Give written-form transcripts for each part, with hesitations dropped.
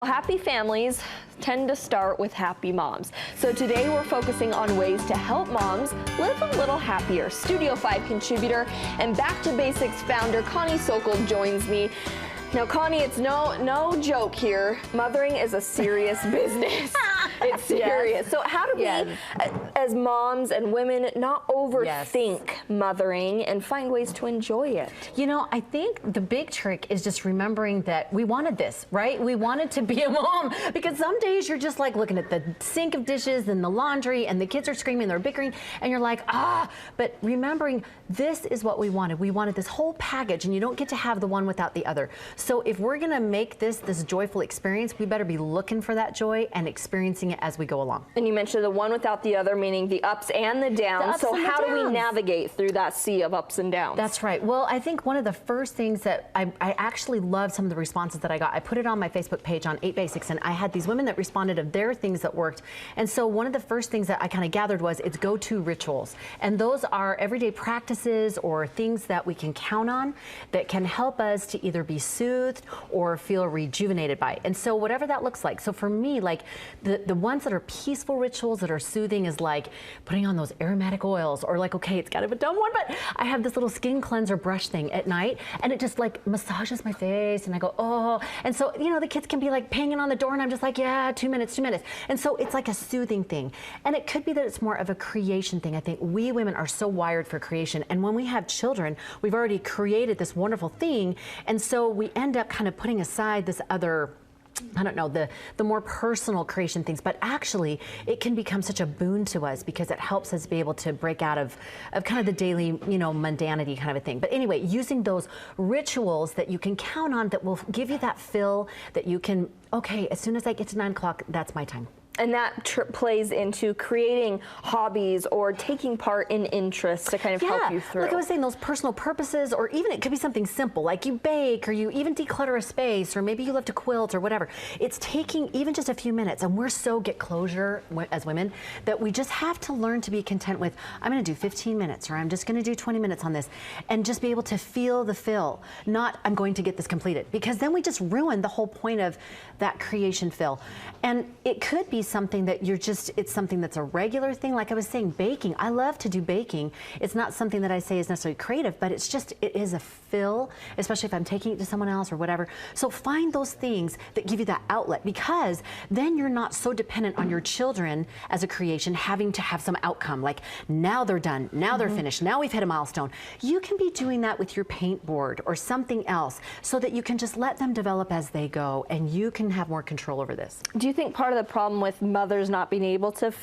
Happy families tend to start with happy moms. So today we're focusing on ways to help moms live a little happier. Studio 5 contributor and Back to Basics founder Connie Sokol joins me. Now, Connie, it's no joke here. Mothering is a serious business. It's serious. Yes. So how do we, as moms and women, not overthink mothering and find ways to enjoy it? You know, I think the big trick is just remembering that we wanted this, right? We wanted to be a mom, because some days you're just like looking at the sink of dishes and the laundry and the kids are screaming, they're bickering, and you're like, but remembering this is what we wanted. We wanted this whole package, and you don't get to have the one without the other. So if we're gonna make this joyful experience, we better be looking for that joy and experiencing it as we go along. And you mentioned the one without the other, meaning the ups and the downs. So how do we navigate through that sea of ups and downs? That's right. Well, I think one of the first things that I actually love some of the responses that I got. I put it on my Facebook page on 8 Basics, and I had these women that responded of their things that worked. And so one of the first things that I kind of gathered was it's go-to rituals. And those are everyday practices or things that we can count on that can help us to either be soothed or feel rejuvenated by. And so whatever that looks like. So for me, like the ones that are peaceful rituals that are soothing is like putting on those aromatic oils, or like, okay, it's kind of a dumb one, but I have this little skin cleanser brush thing at night, and it just like massages my face, and I go, oh. And so, you know, the kids can be like banging on the door, and I'm just like, yeah, 2 minutes, 2 minutes. And so it's like a soothing thing. And it could be that it's more of a creation thing. I think we women are so wired for creation. And when we have children, we've already created this wonderful thing. And so we end up kind of putting aside this other, I don't know, the more personal creation things, but actually it can become such a boon to us because it helps us be able to break out of kind of the daily, you know, mundanity kind of a thing. But anyway, using those rituals that you can count on that will give you that fill that you can, okay, as soon as I get to 9 o'clock, that's my time. And that plays into creating hobbies or taking part in interests to kind of help you through. Like I was saying, those personal purposes, or even it could be something simple, like you bake, or you even declutter a space, or maybe you love to quilt or whatever. It's taking even just a few minutes, and we're so get closure as women that we just have to learn to be content with, I'm gonna do 15 minutes, or I'm just gonna do 20 minutes on this, and just be able to feel the fill, not I'm going to get this completed, because then we just ruin the whole point of that creation fill. And it could be something that it's something that's a regular thing. Like I was saying, baking. I love to do baking. It's not something that I say is necessarily creative, but it's just, it is a fill, especially if I'm taking it to someone else or whatever. So find those things that give you that outlet, because then you're not so dependent on your children as a creation having to have some outcome. Like now they're done, now they're finished, now we've hit a milestone. You can be doing that with your paint board or something else so that you can just let them develop as they go, and you can have more control over this. Do you think part of the problem with mothers not being able to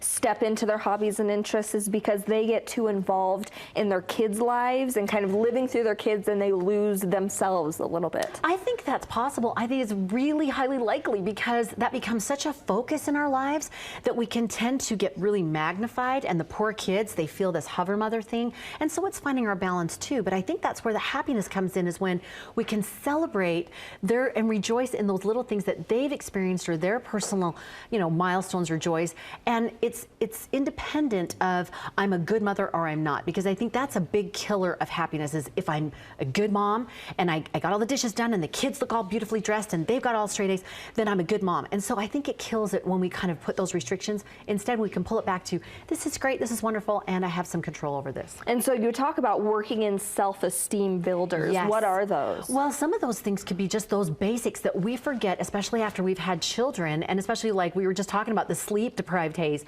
step into their hobbies and interests is because they get too involved in their kids' lives and kind of living through their kids, and they lose themselves a little bit? I think that's possible. I think it's really highly likely, because that becomes such a focus in our lives that we can tend to get really magnified, and the poor kids, they feel this hover mother thing. And so it's finding our balance too. But I think that's where the happiness comes in, is when we can celebrate and rejoice in those little things that they've experienced or their personal, you know, milestones or joys. And it's independent of I'm a good mother or I'm not, because I think that's a big killer of happiness, is if I'm a good mom and I got all the dishes done and the kids look all beautifully dressed and they've got all straight A's, then I'm a good mom. And so I think it kills it when we kind of put those restrictions. Instead, we can pull it back to, this is great, this is wonderful, and I have some control over this. And so you talk about working in self-esteem builders. Yes. What are those? Well, some of those things could be just those basics that we forget, especially after we've had children, and especially like we were just talking about the sleep-deprived days,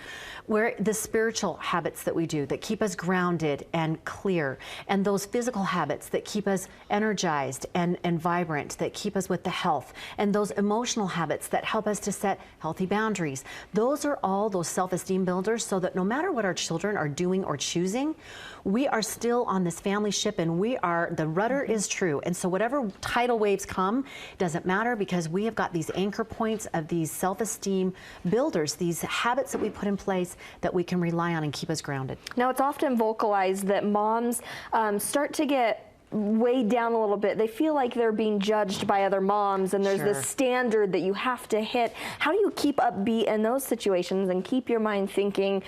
where the spiritual habits that we do that keep us grounded and clear, and those physical habits that keep us energized and vibrant, that keep us with the health, and those emotional habits that help us to set healthy boundaries. Those are all those self-esteem builders, so that no matter what our children are doing or choosing, we are still on this family ship, and the rudder is true. And so whatever tidal waves come, doesn't matter, because we have got these anchor points of these self-esteem builders, these habits that we put in place that we can rely on and keep us grounded. Now, it's often vocalized that moms start to get weighed down a little bit. They feel like they're being judged by other moms, and there's this standard that you have to hit. How do you keep upbeat in those situations and keep your mind thinking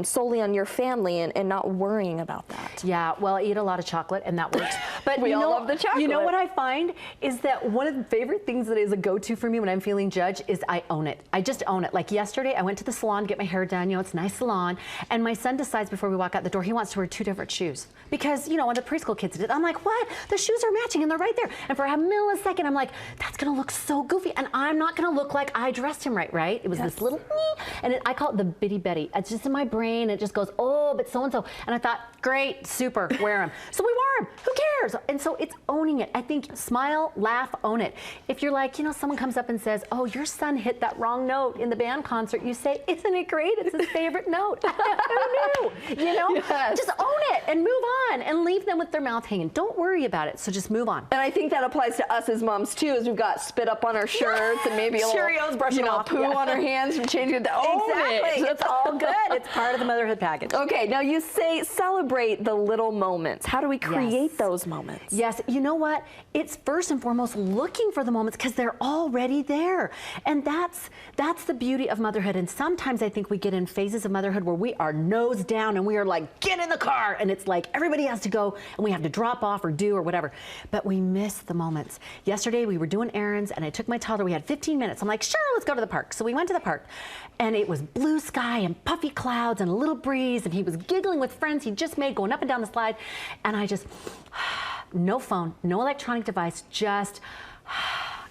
solely on your family and not worrying about that? Yeah, well, I eat a lot of chocolate, and that works. But we all love the chocolate. You know what I find is that one of the favorite things that is a go-to for me when I'm feeling judged is I own it. I just own it. Like yesterday, I went to the salon to get my hair done. You know, it's a nice salon, and my son decides before we walk out the door he wants to wear 2 different shoes because, you know, one of the preschool kids did. I'm like, what? The shoes are matching and they're right there. And for a millisecond, I'm like, that's gonna look so goofy, and I'm not gonna look like I dressed him right? It was this little, and I call it the bitty Betty. It's just in my brain. It just goes, oh, but so-and-so. And I thought, great, super, wear them. So we wore them. Who cares? And so it's owning it. I think smile, laugh, own it. If you're like, you know, someone comes up and says, oh, your son hit that wrong note in the band concert, you say, isn't it great? It's his favorite note. Who knew? You know, just own it and move on and leave them with their mouth hanging. Don't worry about it. So just move on. And I think that applies to us as moms too, as we've got spit up on our shirts and maybe a Cheerios brushing little, off, poo on our hands from changing it to own Exactly. it. It's all good. It's part of the motherhood package. Okay, now you say celebrate the little moments. How do we create those moments? Yes, you know what? It's first and foremost looking for the moments because they're already there. And that's the beauty of motherhood. And sometimes I think we get in phases of motherhood where we are nose down and we are like, get in the car. And it's like everybody has to go and we have to drop off or do or whatever. But we miss the moments. Yesterday we were doing errands and I took my toddler. We had 15 minutes. I'm like, sure, let's go to the park. So we went to the park and it was blue sky and puffy clouds and a little breeze. And he was giggling with friends he just made going up and down the slide. And I just, no phone, no electronic device, just,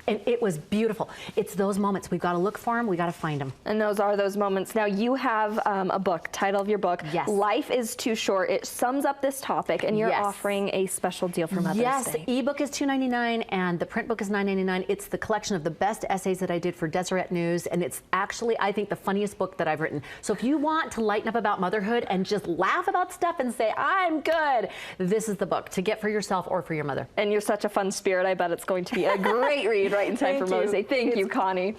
and it was beautiful. It's those moments. We've got to look for them. We got to find them. And those are those moments. Now you have a book, title of your book, Life is Too Short. It sums up this topic, and you're offering a special deal for Mother's Day. Yes, ebook is $2.99 and the print book is $9.99. It's the collection of the best essays that I did for Deseret News, and it's actually, I think, the funniest book that I've written. So if you want to lighten up about motherhood and just laugh about stuff and say, I'm good, this is the book to get for yourself or for your mother. And you're such a fun spirit. I bet it's going to be a great read right in time for Mother's Day. Thank you, Connie.